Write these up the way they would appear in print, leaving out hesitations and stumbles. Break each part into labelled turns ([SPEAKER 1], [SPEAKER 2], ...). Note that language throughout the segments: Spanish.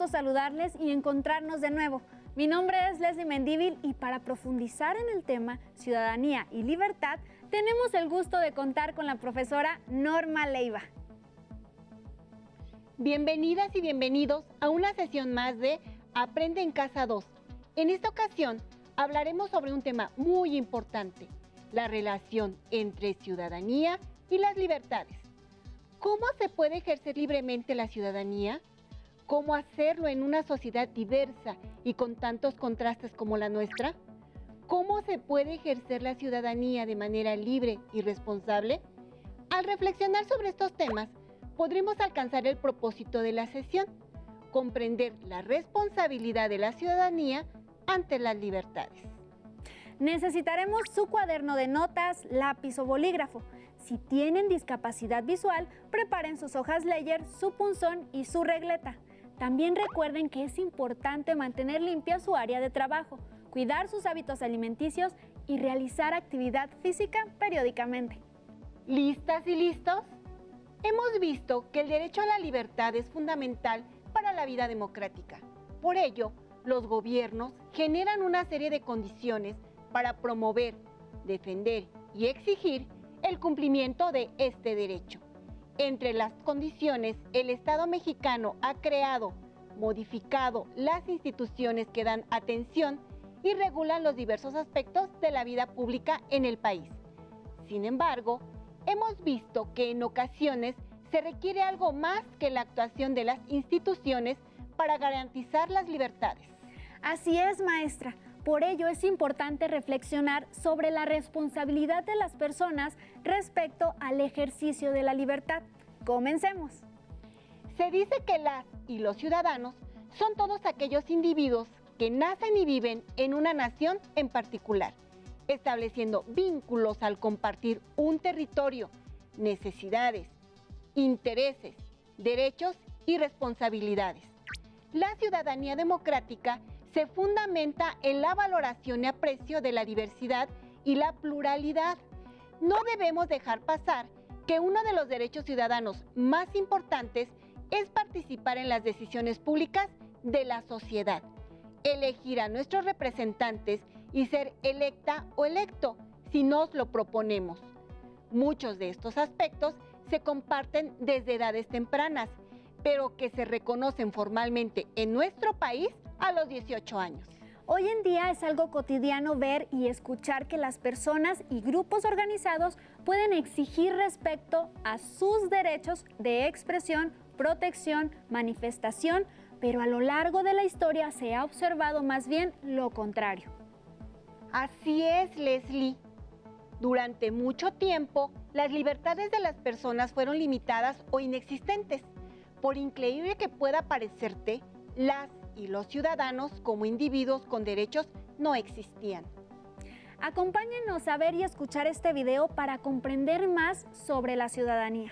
[SPEAKER 1] gusto saludarles y encontrarnos de nuevo. Mi nombre es Leslie Mendívil y para profundizar en el tema ciudadanía y libertad, tenemos el gusto de contar con la profesora Norma Leiva.
[SPEAKER 2] Bienvenidas y bienvenidos a una sesión más de Aprende en Casa 2. En esta ocasión hablaremos sobre un tema muy importante, la relación entre ciudadanía y las libertades. ¿Cómo se puede ejercer libremente la ciudadanía? ¿Cómo hacerlo en una sociedad diversa y con tantos contrastes como la nuestra? ¿Cómo se puede ejercer la ciudadanía de manera libre y responsable? Al reflexionar sobre estos temas, podremos alcanzar el propósito de la sesión, comprender la responsabilidad de la ciudadanía ante las libertades.
[SPEAKER 1] Necesitaremos su cuaderno de notas, lápiz o bolígrafo. Si tienen discapacidad visual, preparen sus hojas Ledger, su punzón y su regleta. También recuerden que es importante mantener limpia su área de trabajo, cuidar sus hábitos alimenticios y realizar actividad física periódicamente.
[SPEAKER 2] ¿Listas y listos? Hemos visto que el derecho a la libertad es fundamental para la vida democrática. Por ello, los gobiernos generan una serie de condiciones para promover, defender y exigir el cumplimiento de este derecho. Entre las condiciones, el Estado mexicano ha creado, modificado las instituciones que dan atención y regulan los diversos aspectos de la vida pública en el país. Sin embargo, hemos visto que en ocasiones se requiere algo más que la actuación de las instituciones para garantizar las libertades.
[SPEAKER 1] Así es, maestra. Por ello es importante reflexionar sobre la responsabilidad de las personas respecto al ejercicio de la libertad. Comencemos.
[SPEAKER 2] Se dice que las y los ciudadanos son todos aquellos individuos que nacen y viven en una nación en particular, estableciendo vínculos al compartir un territorio, necesidades, intereses, derechos y responsabilidades. La ciudadanía democrática se fundamenta en la valoración y aprecio de la diversidad y la pluralidad. No debemos dejar pasar que uno de los derechos ciudadanos más importantes es participar en las decisiones públicas de la sociedad, elegir a nuestros representantes y ser electa o electo si nos lo proponemos. Muchos de estos aspectos se comparten desde edades tempranas, pero que se reconocen formalmente en nuestro país a los 18 años.
[SPEAKER 1] Hoy en día es algo cotidiano ver y escuchar que las personas y grupos organizados pueden exigir respecto a sus derechos de expresión, protección, manifestación, pero a lo largo de la historia se ha observado más bien lo contrario.
[SPEAKER 2] Así es, Leslie. Durante mucho tiempo, las libertades de las personas fueron limitadas o inexistentes. Por increíble que pueda parecerte, las y los ciudadanos como individuos con derechos no existían.
[SPEAKER 1] Acompáñenos a ver y escuchar este video para comprender más sobre la ciudadanía.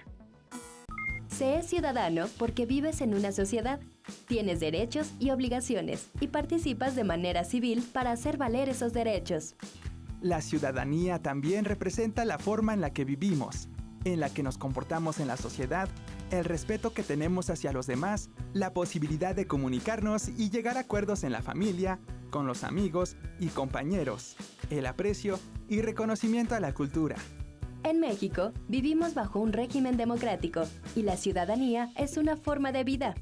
[SPEAKER 3] Se es ciudadano porque vives en una sociedad, tienes derechos y obligaciones y participas de manera civil para hacer valer esos derechos.
[SPEAKER 4] La ciudadanía también representa la forma en la que vivimos, en la que nos comportamos en la sociedad, el respeto que tenemos hacia los demás, la posibilidad de comunicarnos y llegar a acuerdos en la familia, con los amigos y compañeros, el aprecio y reconocimiento a la cultura.
[SPEAKER 3] En México, vivimos bajo un régimen democrático y la ciudadanía es una forma de vida.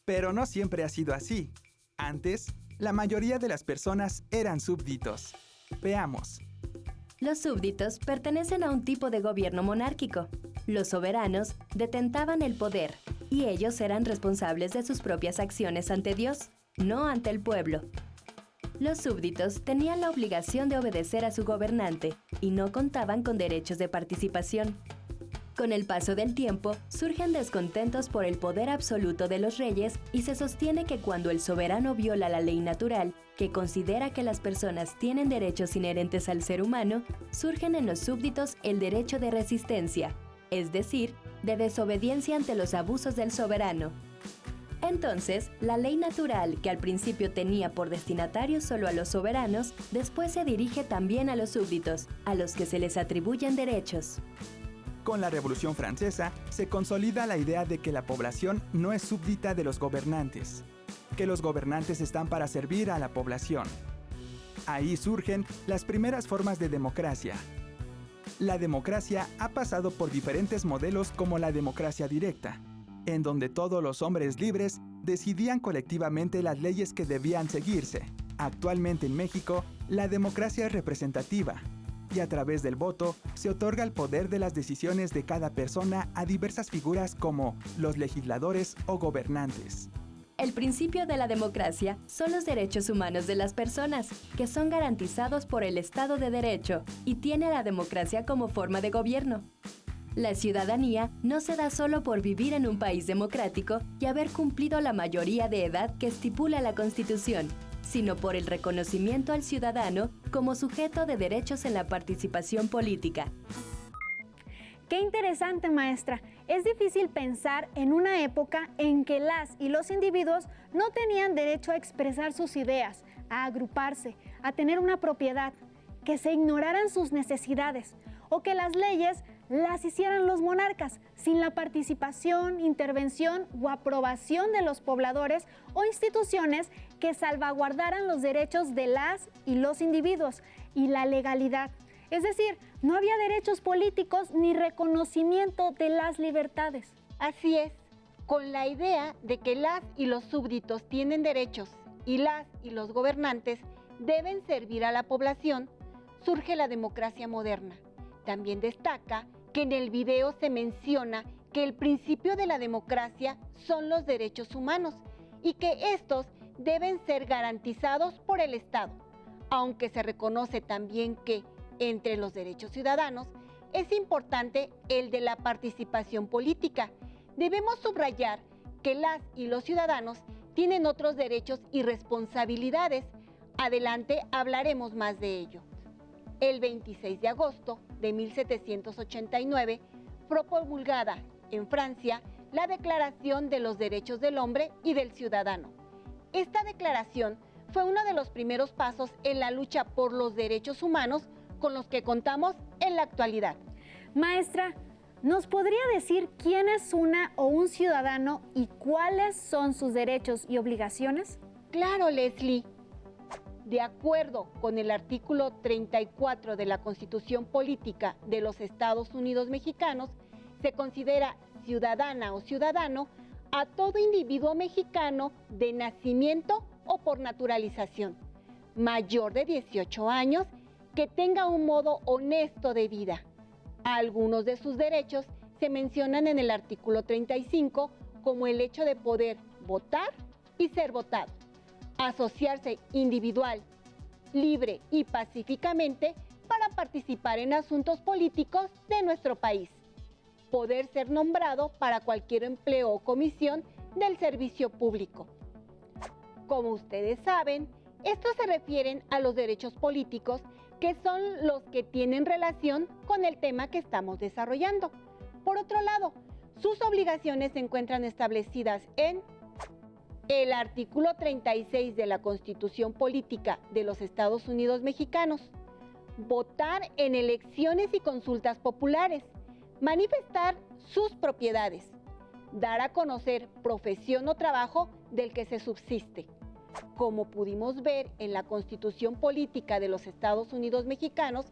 [SPEAKER 4] Pero no siempre ha sido así. Antes, la mayoría de las personas eran súbditos. Veamos.
[SPEAKER 3] Los súbditos pertenecen a un tipo de gobierno monárquico. Los soberanos detentaban el poder y ellos eran responsables de sus propias acciones ante Dios, no ante el pueblo. Los súbditos tenían la obligación de obedecer a su gobernante y no contaban con derechos de participación. Con el paso del tiempo, surgen descontentos por el poder absoluto de los reyes y se sostiene que cuando el soberano viola la ley natural, que considera que las personas tienen derechos inherentes al ser humano, surgen en los súbditos el derecho de resistencia, es decir, de desobediencia ante los abusos del soberano. Entonces, la ley natural, que al principio tenía por destinatario solo a los soberanos, después se dirige también a los súbditos, a los que se les atribuyen derechos.
[SPEAKER 4] Con la Revolución Francesa se consolida la idea de que la población no es súbdita de los gobernantes. que los gobernantes están para servir a la población. Ahí surgen las primeras formas de democracia. La democracia ha pasado por diferentes modelos como la democracia directa, en donde todos los hombres libres decidían colectivamente las leyes que debían seguirse. Actualmente en México, la democracia es representativa, y a través del voto se otorga el poder de las decisiones de cada persona a diversas figuras como los legisladores o gobernantes.
[SPEAKER 3] El principio de la democracia son los derechos humanos de las personas, que son garantizados por el Estado de Derecho y tiene la democracia como forma de gobierno. La ciudadanía no se da solo por vivir en un país democrático y haber cumplido la mayoría de edad que estipula la Constitución, sino por el reconocimiento al ciudadano como sujeto de derechos en la participación política.
[SPEAKER 1] ¡Qué interesante, maestra! Es difícil pensar en una época en que las y los individuos no tenían derecho a expresar sus ideas, a agruparse, a tener una propiedad, que se ignoraran sus necesidades o que las leyes las hicieran los monarcas sin la participación, intervención o aprobación de los pobladores o instituciones que salvaguardaran los derechos de las y los individuos y la legalidad. Es decir, no había derechos políticos ni reconocimiento de las libertades.
[SPEAKER 2] Así es, con la idea de que las y los súbditos tienen derechos y las y los gobernantes deben servir a la población, surge la democracia moderna. También destaca que en el video se menciona que el principio de la democracia son los derechos humanos y que estos deben ser garantizados por el Estado, aunque se reconoce también que entre los derechos ciudadanos es importante el de la participación política. Debemos subrayar que las y los ciudadanos tienen otros derechos y responsabilidades. Adelante hablaremos más de ello. El 26 de agosto de 1789 fue promulgada en Francia la Declaración de los Derechos del Hombre y del Ciudadano. Esta declaración fue uno de los primeros pasos en la lucha por los derechos humanos con los que contamos en la actualidad.
[SPEAKER 1] Maestra, ¿nos podría decir quién es una o un ciudadano y cuáles son sus derechos y obligaciones?
[SPEAKER 2] Claro, Leslie. De acuerdo con el artículo 34 de la Constitución Política de los Estados Unidos Mexicanos, se considera ciudadana o ciudadano a todo individuo mexicano de nacimiento o por naturalización, mayor de 18 años, que tenga un modo honesto de vida. Algunos de sus derechos se mencionan en el artículo 35 como el hecho de poder votar y ser votado, asociarse individual, libre y pacíficamente para participar en asuntos políticos de nuestro país, poder ser nombrado para cualquier empleo o comisión del servicio público. Como ustedes saben, estos se refieren a los derechos políticos que son los que tienen relación con el tema que estamos desarrollando. Por otro lado, sus obligaciones se encuentran establecidas en el artículo 36 de la Constitución Política de los Estados Unidos Mexicanos, votar en elecciones y consultas populares, manifestar sus propiedades, dar a conocer profesión o trabajo del que se subsiste. Como pudimos ver en la Constitución Política de los Estados Unidos Mexicanos,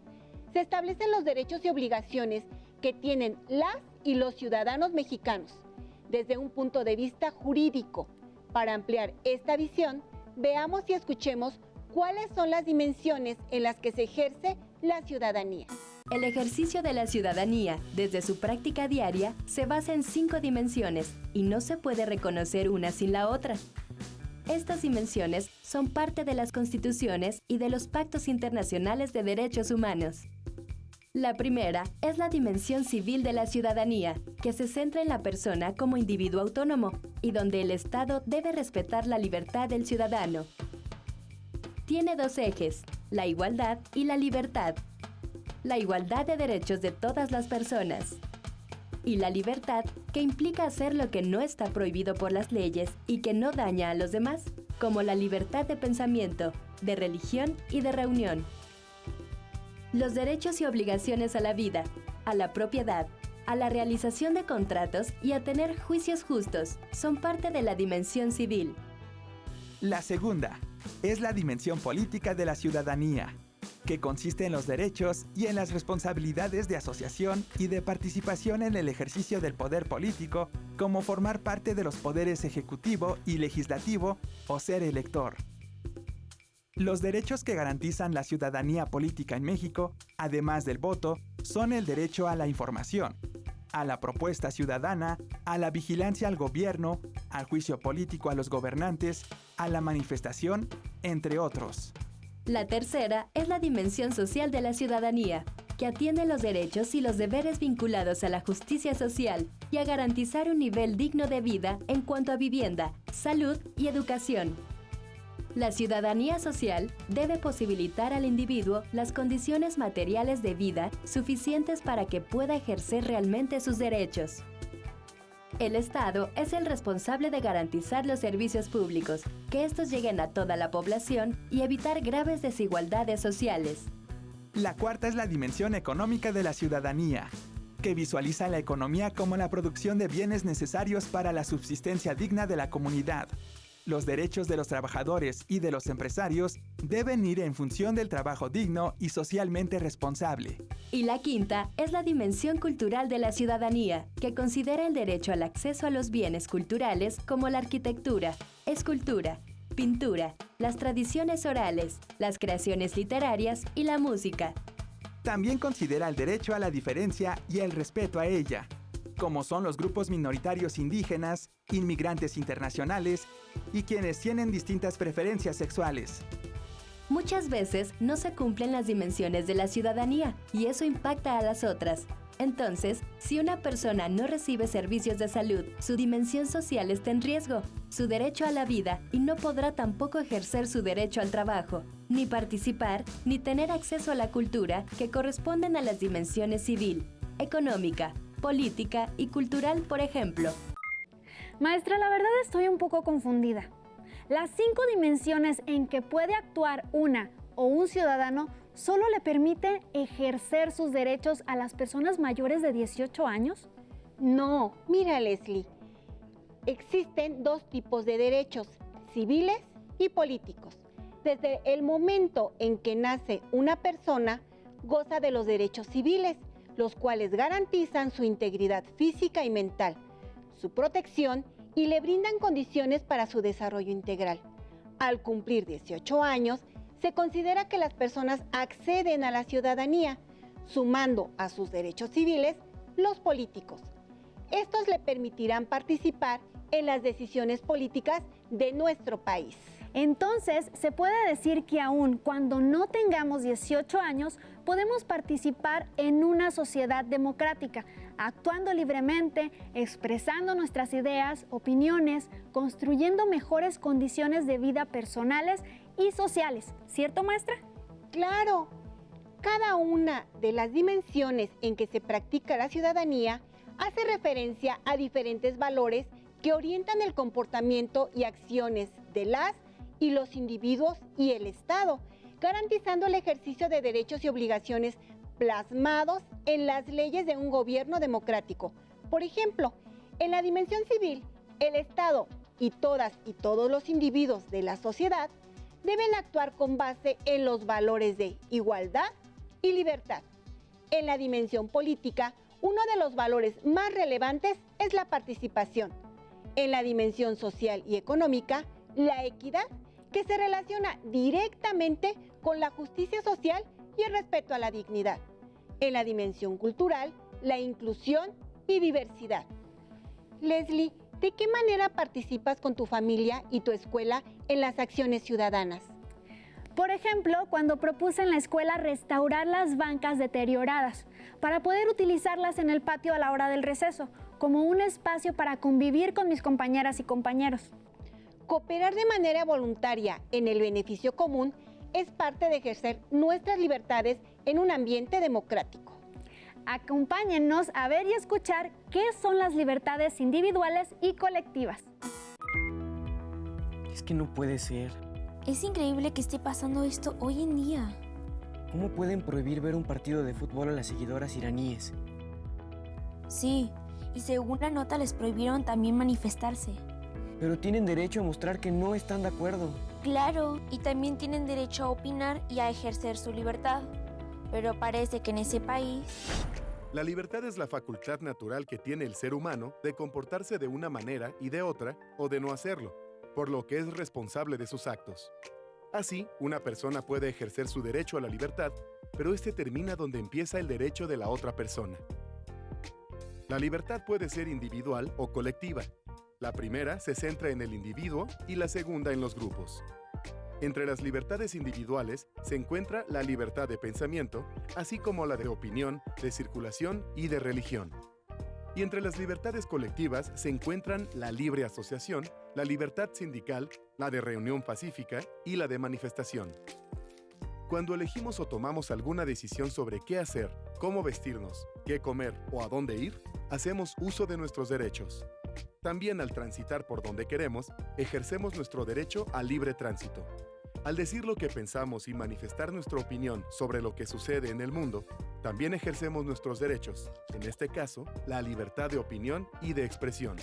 [SPEAKER 2] se establecen los derechos y obligaciones que tienen las y los ciudadanos mexicanos desde un punto de vista jurídico. Para ampliar esta visión, veamos y escuchemos cuáles son las dimensiones en las que se ejerce la ciudadanía.
[SPEAKER 3] El ejercicio de la ciudadanía, desde su práctica diaria, se basa en 5 dimensiones y no se puede reconocer una sin la otra. Estas dimensiones son parte de las constituciones y de los pactos internacionales de derechos humanos. La primera es la dimensión civil de la ciudadanía, que se centra en la persona como individuo autónomo y donde el Estado debe respetar la libertad del ciudadano. Tiene 2 ejes, la igualdad y la libertad. La igualdad de derechos de todas las personas. Y la libertad, que implica hacer lo que no está prohibido por las leyes y que no daña a los demás, como la libertad de pensamiento, de religión y de reunión. Los derechos y obligaciones a la vida, a la propiedad, a la realización de contratos y a tener juicios justos son parte de la dimensión civil.
[SPEAKER 4] La segunda es la dimensión política de la ciudadanía, que consiste en los derechos y en las responsabilidades de asociación y de participación en el ejercicio del poder político, como formar parte de los poderes ejecutivo y legislativo o ser elector. Los derechos que garantizan la ciudadanía política en México, además del voto, son el derecho a la información, a la propuesta ciudadana, a la vigilancia al gobierno, al juicio político a los gobernantes, a la manifestación, entre otros.
[SPEAKER 3] La tercera es la dimensión social de la ciudadanía, que atiende los derechos y los deberes vinculados a la justicia social y a garantizar un nivel digno de vida en cuanto a vivienda, salud y educación. La ciudadanía social debe posibilitar al individuo las condiciones materiales de vida suficientes para que pueda ejercer realmente sus derechos. El Estado es el responsable de garantizar los servicios públicos, que estos lleguen a toda la población y evitar graves desigualdades sociales.
[SPEAKER 4] La cuarta es la dimensión económica de la ciudadanía, que visualiza la economía como la producción de bienes necesarios para la subsistencia digna de la comunidad. Los derechos de los trabajadores y de los empresarios deben ir en función del trabajo digno y socialmente responsable.
[SPEAKER 3] Y la quinta es la dimensión cultural de la ciudadanía, que considera el derecho al acceso a los bienes culturales como la arquitectura, escultura, pintura, las tradiciones orales, las creaciones literarias y la música.
[SPEAKER 4] También considera el derecho a la diferencia y el respeto a ella, como son los grupos minoritarios indígenas, inmigrantes internacionales y quienes tienen distintas preferencias sexuales.
[SPEAKER 3] Muchas veces no se cumplen las dimensiones de la ciudadanía y eso impacta a las otras. Entonces, si una persona no recibe servicios de salud, su dimensión social está en riesgo, su derecho a la vida y no podrá tampoco ejercer su derecho al trabajo, ni participar, ni tener acceso a la cultura que corresponden a las dimensiones civil, económica, política y cultural, por ejemplo.
[SPEAKER 1] Maestra, la verdad estoy un poco confundida. Las 5 dimensiones en que puede actuar una o un ciudadano solo le permiten ejercer sus derechos a las personas mayores de 18 años.
[SPEAKER 2] No, mira, Leslie, existen 2 tipos de derechos, civiles y políticos. Desde el momento en que nace una persona, goza de los derechos civiles, los cuales garantizan su integridad física y mental, su protección y le brindan condiciones para su desarrollo integral. Al cumplir 18 años, se considera que las personas acceden a la ciudadanía, sumando a sus derechos civiles los políticos. Estos le permitirán participar en las decisiones políticas de nuestro país.
[SPEAKER 1] Entonces, se puede decir que aún cuando no tengamos 18 años, podemos participar en una sociedad democrática, actuando libremente, expresando nuestras ideas, opiniones, construyendo mejores condiciones de vida personales y sociales. ¿Cierto, maestra?
[SPEAKER 2] Claro, cada una de las dimensiones en que se practica la ciudadanía hace referencia a diferentes valores que orientan el comportamiento y acciones de las y los individuos y el Estado, garantizando el ejercicio de derechos y obligaciones plasmados en las leyes de un gobierno democrático. Por ejemplo, en la dimensión civil, el Estado y todas y todos los individuos de la sociedad deben actuar con base en los valores de igualdad y libertad. En la dimensión política, uno de los valores más relevantes es la participación. En la dimensión social y económica, la equidad, que se relaciona directamente con la justicia social y el respeto a la dignidad. En la dimensión cultural, la inclusión y diversidad. Leslie, ¿de qué manera participas con tu familia y tu escuela en las acciones ciudadanas?
[SPEAKER 1] Por ejemplo, cuando propuse en la escuela restaurar las bancas deterioradas para poder utilizarlas en el patio a la hora del receso, como un espacio para convivir con mis compañeras y compañeros.
[SPEAKER 2] Cooperar de manera voluntaria en el beneficio común es parte de ejercer nuestras libertades en un ambiente democrático.
[SPEAKER 1] Acompáñennos a ver y escuchar qué son las libertades individuales y colectivas.
[SPEAKER 5] Es que no puede ser.
[SPEAKER 6] Es increíble que esté pasando esto hoy en día.
[SPEAKER 5] ¿Cómo pueden prohibir ver un partido de fútbol a las seguidoras iraníes?
[SPEAKER 6] Sí, y según la nota les prohibieron también manifestarse.
[SPEAKER 5] pero tienen derecho a mostrar que no están de acuerdo.
[SPEAKER 6] Claro, y también tienen derecho a opinar y a ejercer su libertad. Pero parece que en ese país...
[SPEAKER 7] La libertad es la facultad natural que tiene el ser humano de comportarse de una manera y de otra, o de no hacerlo, por lo que es responsable de sus actos. Así, una persona puede ejercer su derecho a la libertad, pero este termina donde empieza el derecho de la otra persona. La libertad puede ser individual o colectiva. La primera se centra en el individuo y la segunda en los grupos. Entre las libertades individuales se encuentra la libertad de pensamiento, así como la de opinión, de circulación y de religión. Y entre las libertades colectivas se encuentran la libre asociación, la libertad sindical, la de reunión pacífica y la de manifestación. Cuando elegimos o tomamos alguna decisión sobre qué hacer, cómo vestirnos, qué comer o a dónde ir, hacemos uso de nuestros derechos. También al transitar por donde queremos, ejercemos nuestro derecho al libre tránsito. Al decir lo que pensamos y manifestar nuestra opinión sobre lo que sucede en el mundo, también ejercemos nuestros derechos, en este caso, la libertad de opinión y de expresión.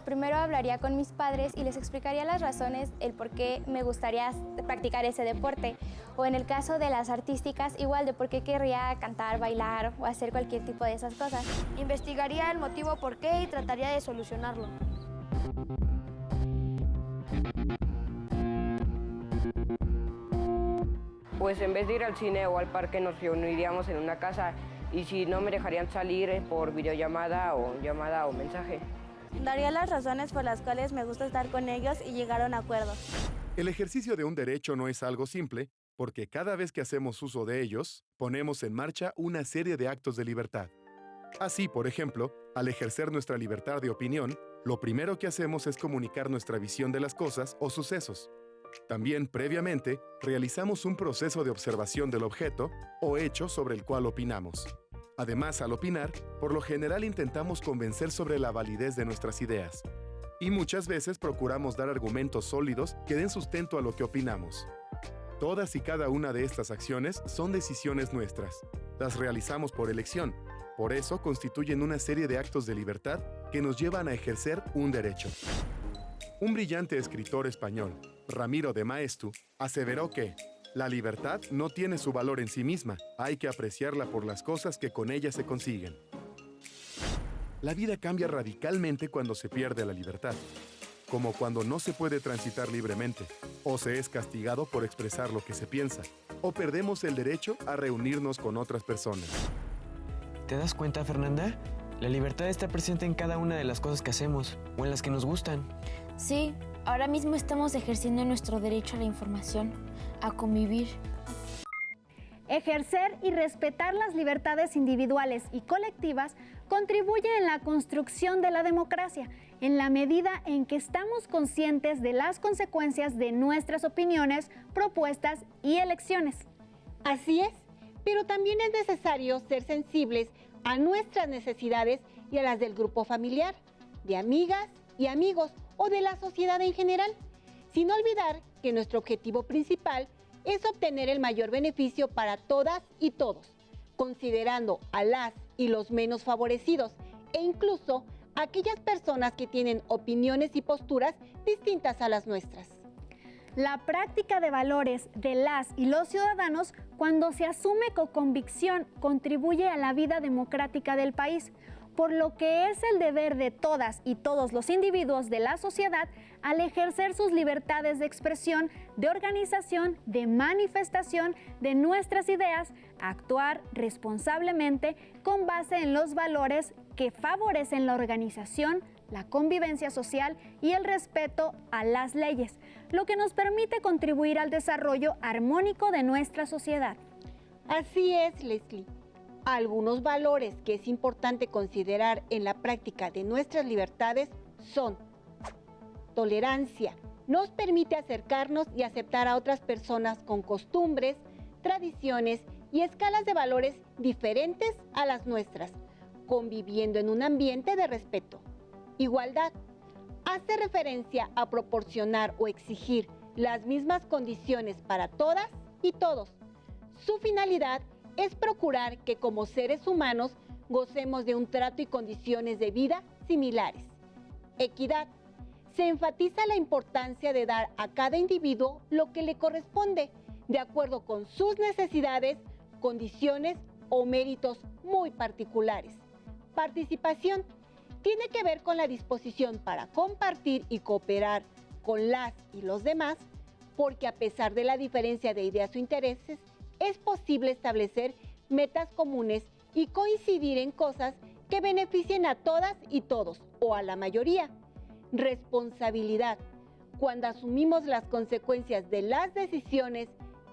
[SPEAKER 8] Primero hablaría con mis padres y les explicaría las razones, el por qué me gustaría practicar ese deporte. O en el caso de las artísticas, igual de por qué querría cantar, bailar o hacer cualquier tipo de esas cosas.
[SPEAKER 9] Investigaría el motivo por qué y trataría de solucionarlo.
[SPEAKER 10] Pues en vez de ir al cine o al parque nos reuniríamos en una casa y si no me dejarían salir por videollamada o mensaje.
[SPEAKER 9] Daría las razones por las cuales me gusta estar con ellos y llegar a un acuerdo.
[SPEAKER 7] El ejercicio de un derecho no es algo simple, porque cada vez que hacemos uso de ellos, ponemos en marcha una serie de actos de libertad. Así, por ejemplo, al ejercer nuestra libertad de opinión, lo primero que hacemos es comunicar nuestra visión de las cosas o sucesos. También, previamente, realizamos un proceso de observación del objeto o hecho sobre el cual opinamos. Además, al opinar, por lo general intentamos convencer sobre la validez de nuestras ideas. Y muchas veces procuramos dar argumentos sólidos que den sustento a lo que opinamos. Todas y cada una de estas acciones son decisiones nuestras. Las realizamos por elección. Por eso constituyen una serie de actos de libertad que nos llevan a ejercer un derecho. Un brillante escritor español, Ramiro de Maeztu, aseveró que la libertad no tiene su valor en sí misma, hay que apreciarla por las cosas que con ella se consiguen. La vida cambia radicalmente cuando se pierde la libertad, como cuando no se puede transitar libremente, o se es castigado por expresar lo que se piensa, o perdemos el derecho a reunirnos con otras personas.
[SPEAKER 5] ¿Te das cuenta, Fernanda? La libertad está presente en cada una de las cosas que hacemos, o en las que nos gustan.
[SPEAKER 6] Sí, ahora mismo estamos ejerciendo nuestro derecho a la información, a convivir.
[SPEAKER 1] Ejercer y respetar las libertades individuales y colectivas contribuye en la construcción de la democracia, en la medida en que estamos conscientes de las consecuencias de nuestras opiniones, propuestas y elecciones.
[SPEAKER 2] Así es, pero también es necesario ser sensibles a nuestras necesidades y a las del grupo familiar, de amigas y amigos o de la sociedad en general, sin olvidar que nuestro objetivo principal es obtener el mayor beneficio para todas y todos, considerando a las y los menos favorecidos e incluso a aquellas personas que tienen opiniones y posturas distintas a las nuestras.
[SPEAKER 1] La práctica de valores de las y los ciudadanos, cuando se asume con convicción, contribuye a la vida democrática del país, por lo que es el deber de todas y todos los individuos de la sociedad al ejercer sus libertades de expresión, de organización, de manifestación de nuestras ideas, actuar responsablemente con base en los valores que favorecen la organización, la convivencia social y el respeto a las leyes, lo que nos permite contribuir al desarrollo armónico de nuestra sociedad.
[SPEAKER 2] Así es, Leslie. Algunos valores que es importante considerar en la práctica de nuestras libertades son: tolerancia. Nos permite acercarnos y aceptar a otras personas con costumbres, tradiciones y escalas de valores diferentes a las nuestras, conviviendo en un ambiente de respeto. Igualdad. Hace referencia a proporcionar o exigir las mismas condiciones para todas y todos. Su finalidad es procurar que como seres humanos gocemos de un trato y condiciones de vida similares. Equidad. Se enfatiza la importancia de dar a cada individuo lo que le corresponde, de acuerdo con sus necesidades, condiciones o méritos muy particulares. Participación. Tiene que ver con la disposición para compartir y cooperar con las y los demás, porque a pesar de la diferencia de ideas o intereses, es posible establecer metas comunes y coincidir en cosas que beneficien a todas y todos, o a la mayoría. Responsabilidad. Cuando asumimos las consecuencias de las decisiones,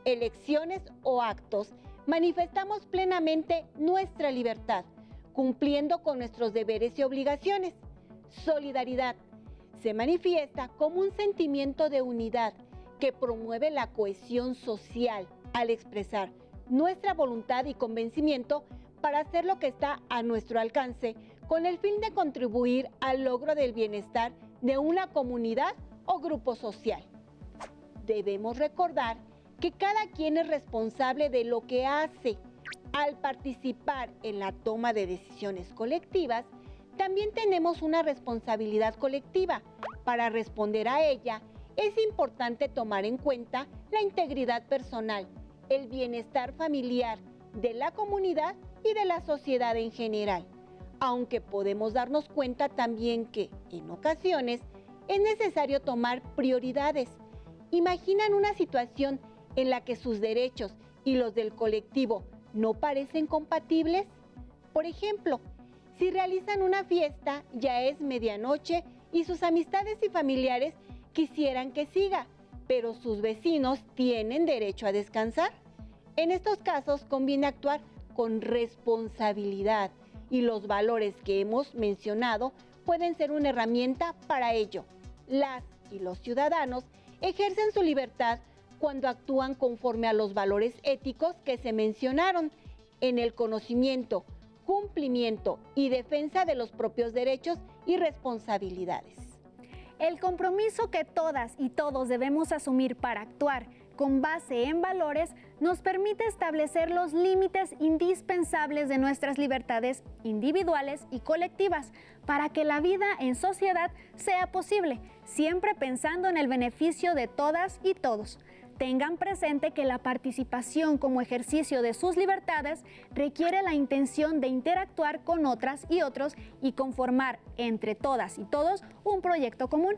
[SPEAKER 2] elecciones o actos, manifestamos plenamente nuestra libertad, cumpliendo con nuestros deberes y obligaciones. Solidaridad. Se manifiesta como un sentimiento de unidad que promueve la cohesión social al expresar nuestra voluntad y convencimiento para hacer lo que está a nuestro alcance con el fin de contribuir al logro del bienestar de una comunidad o grupo social. Debemos recordar que cada quien es responsable de lo que hace. Al participar en la toma de decisiones colectivas, también tenemos una responsabilidad colectiva. Para responder a ella, es importante tomar en cuenta la integridad personal, el bienestar familiar de la comunidad y de la sociedad en general, aunque podemos darnos cuenta también que, en ocasiones, es necesario tomar prioridades. ¿Imaginan una situación en la que sus derechos y los del colectivo no parecen compatibles? Por ejemplo, si realizan una fiesta, ya es medianoche y sus amistades y familiares quisieran que siga, pero sus vecinos tienen derecho a descansar. En estos casos conviene actuar con responsabilidad y los valores que hemos mencionado pueden ser una herramienta para ello. Las y los ciudadanos ejercen su libertad cuando actúan conforme a los valores éticos que se mencionaron en el conocimiento, cumplimiento y defensa de los propios derechos y responsabilidades.
[SPEAKER 1] El compromiso que todas y todos debemos asumir para actuar con base en valores nos permite establecer los límites indispensables de nuestras libertades individuales y colectivas para que la vida en sociedad sea posible, siempre pensando en el beneficio de todas y todos. Tengan presente que la participación como ejercicio de sus libertades requiere la intención de interactuar con otras y otros y conformar entre todas y todos un proyecto común.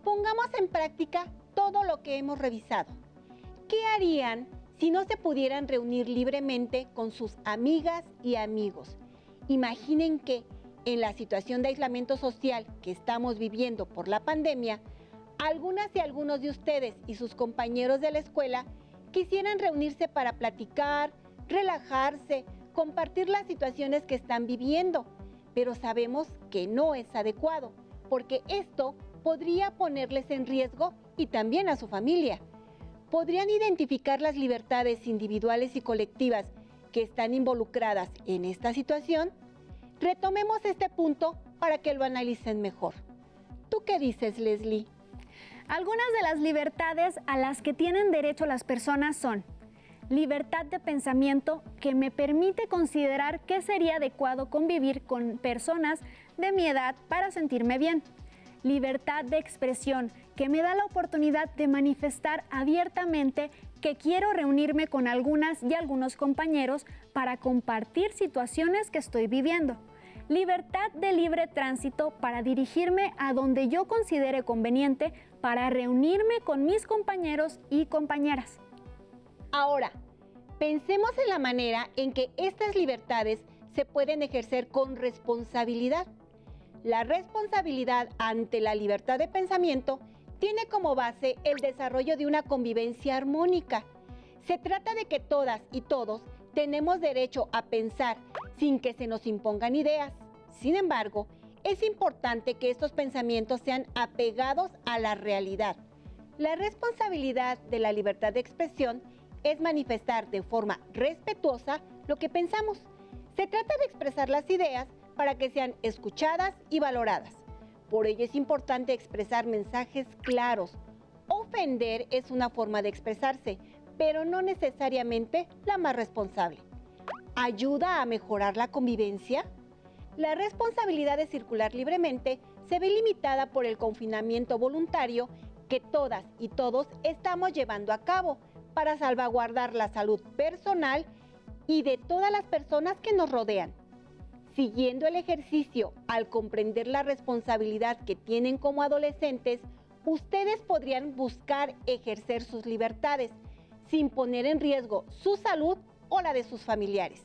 [SPEAKER 2] Pongamos en práctica todo lo que hemos revisado. ¿Qué harían si no se pudieran reunir libremente con sus amigas y amigos? Imaginen que en la situación de aislamiento social que estamos viviendo por la pandemia, algunas y algunos de ustedes y sus compañeros de la escuela quisieran reunirse para platicar, relajarse, compartir las situaciones que están viviendo, pero sabemos que no es adecuado, porque esto podría ponerles en riesgo y también a su familia. ¿Podrían identificar las libertades individuales y colectivas que están involucradas en esta situación? Retomemos este punto para que lo analicen mejor. ¿Tú qué dices, Leslie?
[SPEAKER 1] Algunas de las libertades a las que tienen derecho las personas son: libertad de pensamiento, que me permite considerar que sería adecuado convivir con personas de mi edad para sentirme bien. Libertad de expresión, que me da la oportunidad de manifestar abiertamente que quiero reunirme con algunas y algunos compañeros para compartir situaciones que estoy viviendo. Libertad de libre tránsito, para dirigirme a donde yo considere conveniente para reunirme con mis compañeros y compañeras.
[SPEAKER 2] Ahora, pensemos en la manera en que estas libertades se pueden ejercer con responsabilidad. La responsabilidad ante la libertad de pensamiento tiene como base el desarrollo de una convivencia armónica. Se trata de que todas y todos tenemos derecho a pensar sin que se nos impongan ideas. Sin embargo, es importante que estos pensamientos sean apegados a la realidad. La responsabilidad de la libertad de expresión es manifestar de forma respetuosa lo que pensamos. Se trata de expresar las ideas para que sean escuchadas y valoradas. Por ello es importante expresar mensajes claros. Ofender es una forma de expresarse, pero no necesariamente la más responsable. ¿Ayuda a mejorar la convivencia? La responsabilidad de circular libremente se ve limitada por el confinamiento voluntario que todas y todos estamos llevando a cabo para salvaguardar la salud personal y de todas las personas que nos rodean. Siguiendo el ejercicio, al comprender la responsabilidad que tienen como adolescentes, ustedes podrían buscar ejercer sus libertades sin poner en riesgo su salud o la de sus familiares.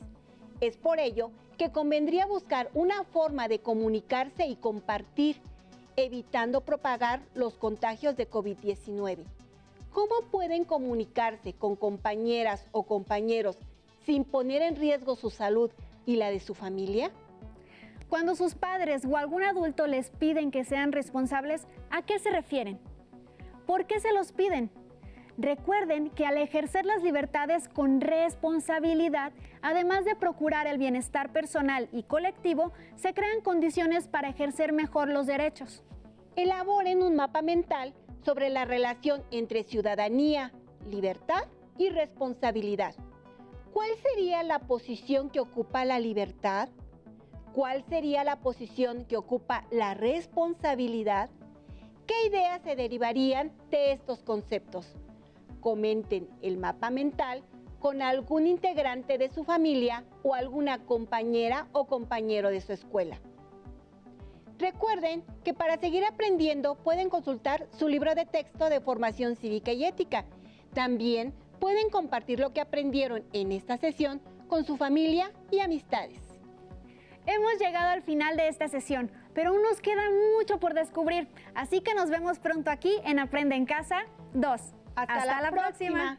[SPEAKER 2] Es por ello que convendría buscar una forma de comunicarse y compartir, evitando propagar los contagios de COVID-19. ¿Cómo pueden comunicarse con compañeras o compañeros sin poner en riesgo su salud y la de su familia?
[SPEAKER 1] Cuando sus padres o algún adulto les piden que sean responsables, ¿a qué se refieren? ¿Por qué se los piden? Recuerden que al ejercer las libertades con responsabilidad, además de procurar el bienestar personal y colectivo, se crean condiciones para ejercer mejor los derechos.
[SPEAKER 2] Elaboren un mapa mental sobre la relación entre ciudadanía, libertad y responsabilidad. ¿Cuál sería la posición que ocupa la libertad? ¿Cuál sería la posición que ocupa la responsabilidad? ¿Qué ideas se derivarían de estos conceptos? Comenten el mapa mental con algún integrante de su familia o alguna compañera o compañero de su escuela. Recuerden que para seguir aprendiendo pueden consultar su libro de texto de formación cívica y ética. También pueden compartir lo que aprendieron en esta sesión con su familia y amistades.
[SPEAKER 1] Hemos llegado al final de esta sesión, pero aún nos queda mucho por descubrir, así que nos vemos pronto aquí en Aprende en Casa 2. Hasta la próxima.